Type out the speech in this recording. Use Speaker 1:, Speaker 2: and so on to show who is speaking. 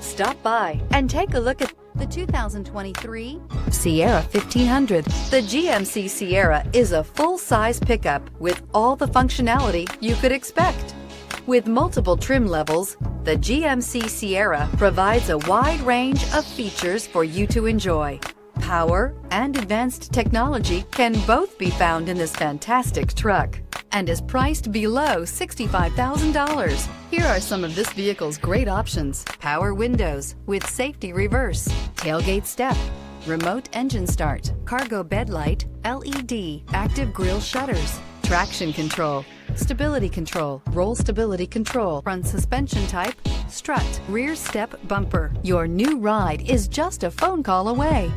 Speaker 1: Stop by and take a look at the 2023 Sierra 1500. The GMC Sierra is a full-size pickup with all the functionality you could expect. With multiple trim levels, the GMC Sierra provides a wide range of features for you to enjoy. Power and advanced technology can both be found in this fantastic truck and is priced below $65,000. Here are some of this vehicle's great options: power windows with safety reverse, tailgate step, remote engine start, cargo bed light, LED, active grille shutters, traction control, stability control, roll stability control, front suspension type, strut, rear step bumper. Your new ride is just a phone call away.